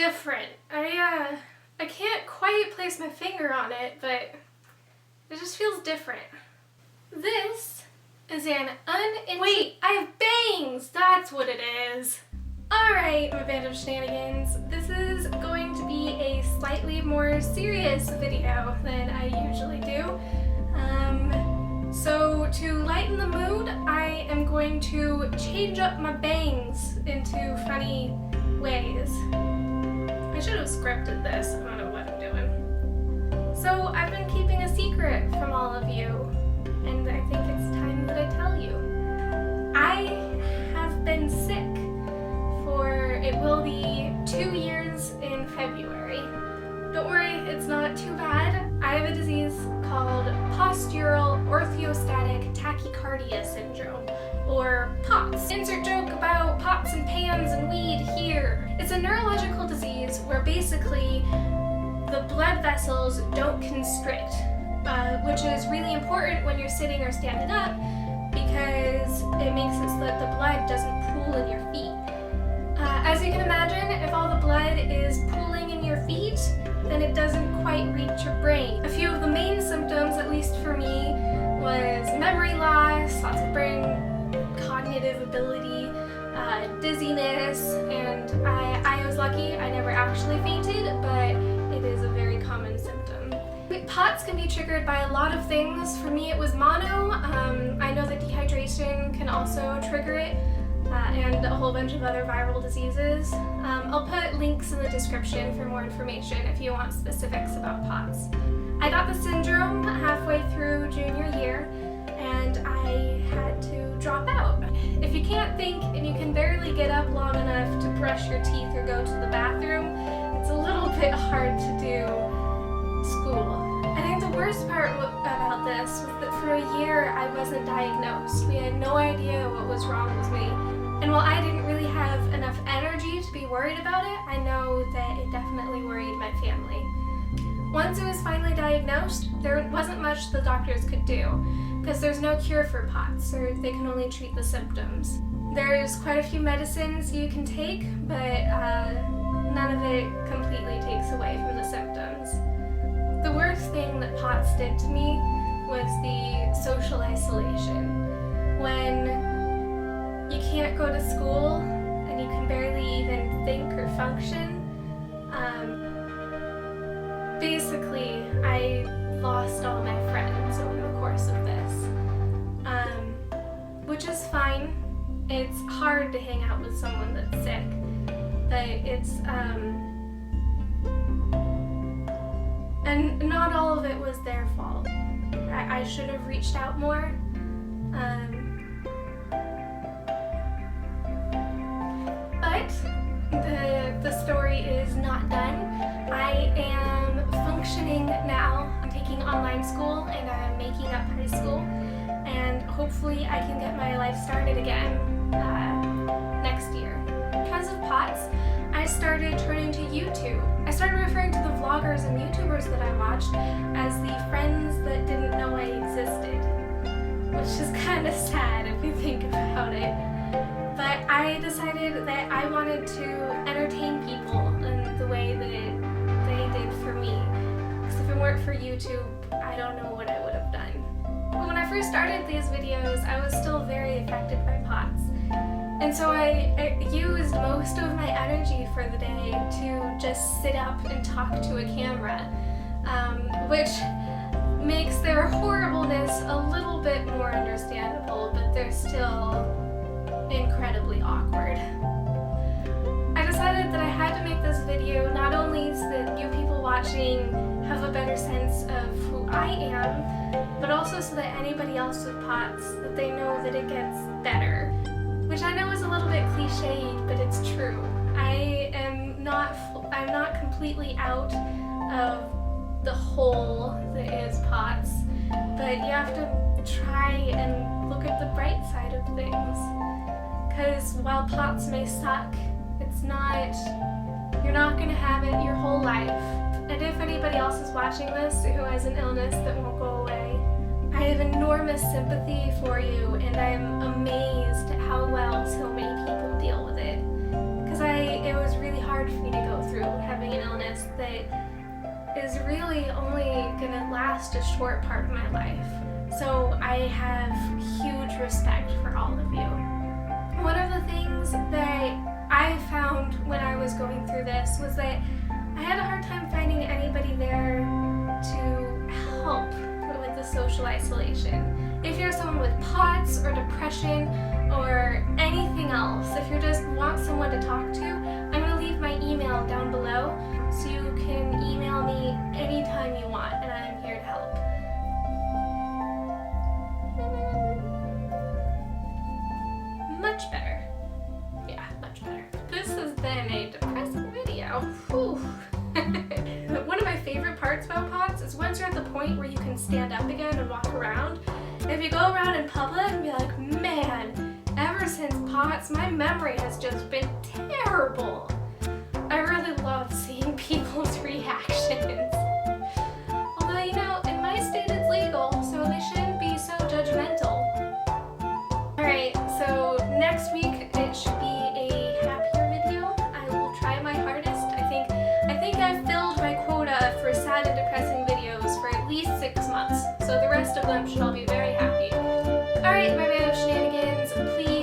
different. I can't quite place my finger on it, but it just feels different. This is an Wait, I have bangs! That's what it is. Alright, my band of shenanigans. This is going to be a slightly more serious video than I usually do. So to lighten the mood, I am going to change up my bangs into funny ways. I should have scripted this. I don't know what I'm doing. So I've been keeping a secret from all of you, and I think it's time that I tell you. I have been sick for, it will be 2 years in February. Don't worry, it's not too bad. I have a disease called postural orthostatic tachycardia syndrome, or POTS. Insert joke about pots and pans and weed here. It's a neurological disease where basically the blood vessels don't constrict, which is really important when you're sitting or standing up because it makes it so that the blood doesn't pool in your feet. As you can imagine, if all the blood is pooling in your feet, then it doesn't quite reach your brain. A few of the main symptoms, at least for me, was memory loss, lots of brain cognitive ability, dizziness, and I was lucky. I never actually fainted, but it is a very common symptom. POTS can be triggered by a lot of things. For me, it was mono. I know that dehydration can also trigger it, and a whole bunch of other viral diseases. I'll put links in the description for more information if you want specifics about POTS. I got the syndrome halfway through junior year, and I had to drop out. If you can't think and you can barely get up long enough to brush your teeth or go to the bathroom, it's a little bit hard to do school. I think the worst part about this was that for a year I wasn't diagnosed. We had no idea what was wrong with me. And while I didn't really have enough energy to be worried about it, I know that it definitely worried my family. Once it was finally diagnosed, there wasn't much the doctors could do, because there's no cure for POTS, or they can only treat the symptoms. There's quite a few medicines you can take, but none of it completely takes away from the symptoms. The worst thing that POTS did to me was the social isolation. When you can't go to school and you can barely even think or function. Basically, I lost all my friends over the course of this, which is fine. It's hard to hang out with someone that's sick, but it's, and not all of it was their fault. I should have reached out more. But the story is not done. I am functioning now. I'm taking online school and I'm making up high school, and hopefully I can get my life started again next year. Because of POTS, I started turning to YouTube. I started referring to the vloggers and YouTubers that I watched as the friends that didn't know I existed, which is kind of sad if you think about it. But I decided that I wanted to entertain people in the way that they did for me. Because if it weren't for YouTube, I don't know what I would have done. But when I first started these videos, I was still very affected by POTS. And so I used most of my energy for the day to just sit up and talk to a camera, which makes their horribleness a little bit more understandable, but they're still incredibly awkward. I decided that I had to make this video not only so that you people watching have a better sense of who I am, but also so that anybody else with POTS, that they know that it gets better. Which I know is a little bit cliched, but it's true. I'm not completely out of the hole that is POTS, but you have to try and look at the bright side of things. Because while POTS may suck, you're not going to have it your whole life. And if anybody else is watching this who has an illness that won't go away, I have enormous sympathy for you, and I'm amazed at how well so many people deal with it. Because it was really hard hard for me to go through having an illness that is really only gonna last a short part of my life. So I have huge respect for all of you. One of the things that I found when I was going through this was that I had a hard time finding anybody there to help with the social isolation. If you're someone with POTS or depression or anything else, if you just want someone to talk to, I'm going to leave my email down below so you can email me anytime you want, and I'm here to help. Much better. Yeah, much better. This has been a depressing video. Whew. One of my favorite parts about POTS is once you're at the point where you can stand up again and walk around. If you go around in public and be like, man, ever since POTS, my memory has just been terrible. I really love seeing people's reactions. Although, you know, in my state it's legal, so they shouldn't be so judgmental. Alright, so next week it should be a happier video. I will try my hardest. I think I've filled my quota for sad and depressing videos for at least 6 months, so the rest of them should all be very happy. Alright, my random shenanigans, please